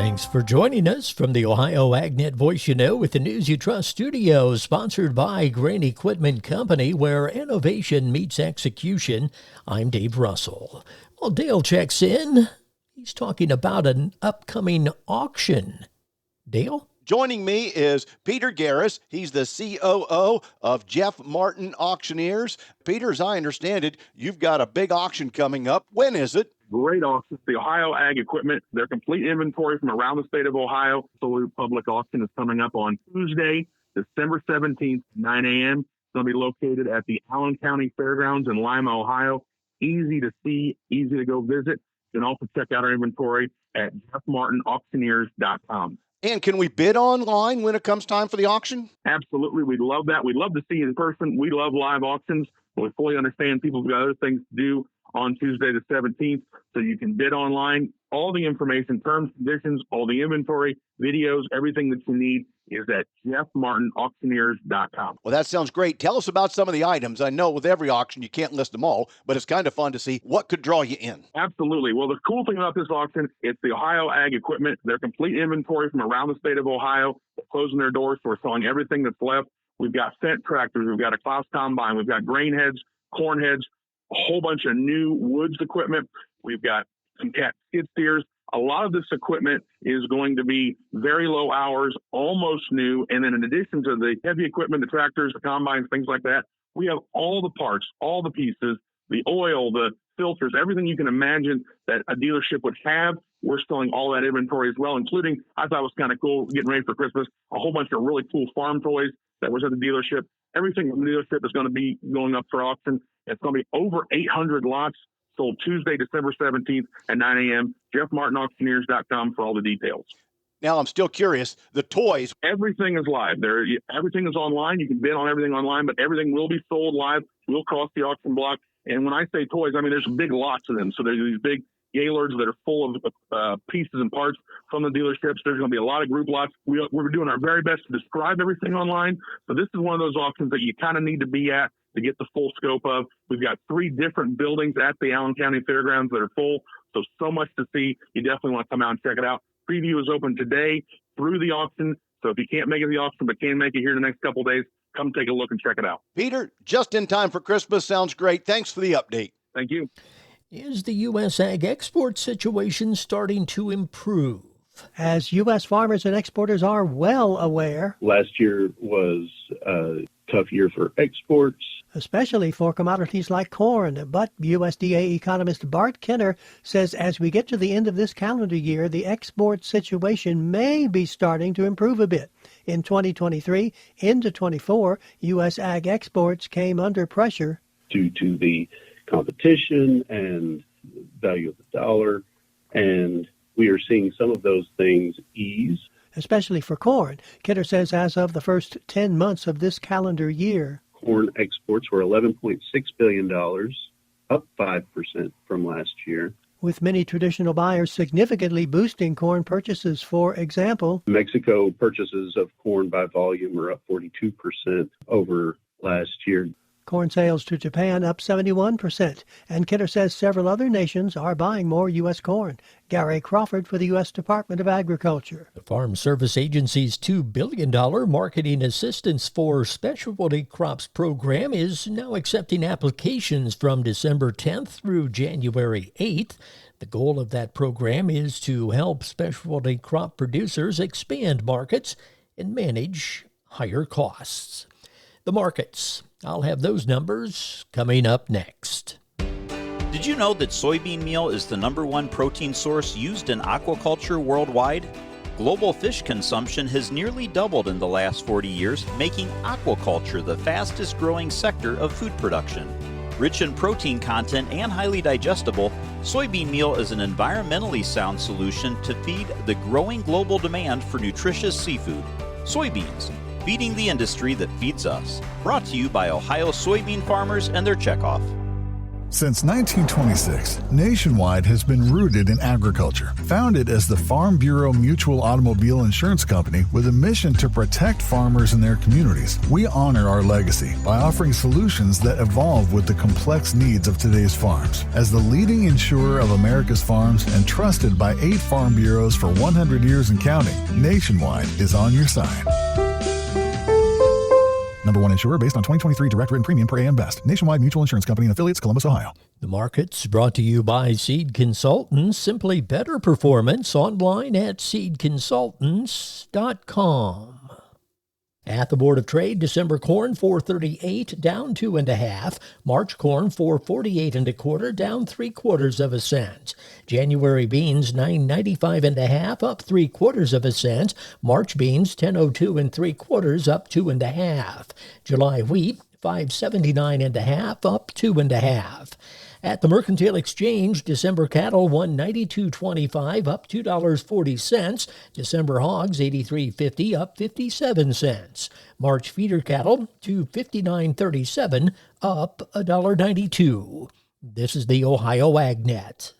Thanks for joining us from the Ohio AgNet Voice You Know with the News You Trust studio, sponsored by Grain Equipment Company, where innovation meets execution. I'm Dave Russell. Well, Dale checks in. He's talking about an upcoming auction. Dale? Joining me is Peter Garris. He's the COO of Jeff Martin Auctioneers. Peter, as I understand it, you've got a big auction coming up. When is it? Great auction. The Ohio Ag Equipment, their complete inventory from around the state of Ohio. Solar Public Auction is coming up on Tuesday, December 17th, 9 a.m. It's going to be located at the Allen County Fairgrounds in Lima, Ohio. Easy to see, easy to go visit. You can also check out our inventory at jeffmartinauctioneers.com. And can we bid online when it comes time for the auction? Absolutely. We'd love that. We'd love to see you in person. We love live auctions. We fully understand people's got other things to do on Tuesday the 17th, so you can bid online. All the information, terms, conditions, all the inventory, videos, everything that you need is at jeffmartinauctioneers.com. Well, that sounds great. Tell us about some of the items. I know with every auction you can't list them all, but it's kind of fun to see what could draw you in. Absolutely. Well, the cool thing about this auction, it's the Ohio Ag Equipment. Their complete inventory from around the state of Ohio. They're closing their doors, so we're selling everything that's left. We've got Fendt tractors. We've got a Klaus combine. We've got grain heads, corn heads, a whole bunch of new woods equipment. We've got some cat skid steers. A lot of this equipment is going to be very low hours, almost new. And then in addition to the heavy equipment, the tractors, the combines, things like that, we have all the parts, all the pieces, the oil, the filters, everything you can imagine that a dealership would have. We're selling all that inventory as well, including, I thought it was kind of cool, getting ready for Christmas, a whole bunch of really cool farm toys that was at the dealership. Everything from the dealership is going to be going up for auction. It's going to be over 800 lots sold Tuesday, December 17th at 9 a.m. jeffmartinauctioneers.com for all the details. Now, I'm still curious, the toys. Everything is live. Everything is online. You can bid on everything online, but everything will be sold live, will cross the auction block. And when I say toys, I mean, there's big lots of them. So there's these big Gaylords that are full of pieces and parts from the dealerships. There's going to be a lot of group lots. We're doing our very best to describe everything online. So this is one of those auctions that you kind of need to be at to get the full scope of. We've got 3 different buildings at the Allen County Fairgrounds that are full. So much to see. You definitely want to come out and check it out. Preview is open today through the auction. So if you can't make it to the auction but can make it here in the next couple of days, come take a look and check it out. Peter, just in time for Christmas. Sounds great. Thanks for the update. Thank you. Is the U.S. ag export situation starting to improve? As U.S. farmers and exporters are well aware, last year was a tough year for exports, especially for commodities like corn. But USDA economist Bart Kenner says as we get to the end of this calendar year, the export situation may be starting to improve a bit. In 2023 into 24, U.S. ag exports came under pressure due to the competition and value of the dollar, and we are seeing some of those things ease. Especially for corn. Kidder says as of the first 10 months of this calendar year, corn exports were $11.6 billion, up 5% from last year. With many traditional buyers significantly boosting corn purchases. For example, Mexico purchases of corn by volume are up 42% over last year. Corn sales to Japan up 71%, and Kidder says several other nations are buying more U.S. corn. Gary Crawford for the U.S. Department of Agriculture. The Farm Service Agency's $2 billion Marketing Assistance for Specialty Crops program is now accepting applications from December 10th through January 8th. The goal of that program is to help specialty crop producers expand markets and manage higher costs. The markets. I'll have those numbers coming up next. Did you know that soybean meal is the #1 protein source used in aquaculture worldwide? Global fish consumption has nearly doubled in the last 40 years, making aquaculture the fastest growing sector of food production. Rich in protein content and highly digestible, soybean meal is an environmentally sound solution to feed the growing global demand for nutritious seafood. Soybeans, feeding the industry that feeds us. Brought to you by Ohio soybean farmers and their checkoff. Since 1926, Nationwide has been rooted in agriculture. Founded as the Farm Bureau Mutual Automobile Insurance Company with a mission to protect farmers and their communities, we honor our legacy by offering solutions that evolve with the complex needs of today's farms. As the leading insurer of America's farms and trusted by 8 farm bureaus for 100 years and counting, Nationwide is on your side. Number 1 insurer based on 2023 direct written premium per AM Best. Nationwide Mutual Insurance Company and affiliates, Columbus, Ohio. The market's brought to you by Seed Consultants. Simply better performance online at seedconsultants.com. At the Board of Trade, December corn $4.38, down 2.5. March corn $4.48 1/4, down 3/4 cent. January beans $9.95 1/2, up 3/4 cent. March beans $10.02 3/4, up 2.5. July wheat $5.79 1/2, up 2.5. At the Mercantile Exchange, December cattle $192.25, up $2.40. December hogs $83.50, up 57 cents. March feeder cattle $259.37, up $1.92. This is the Ohio AgNet.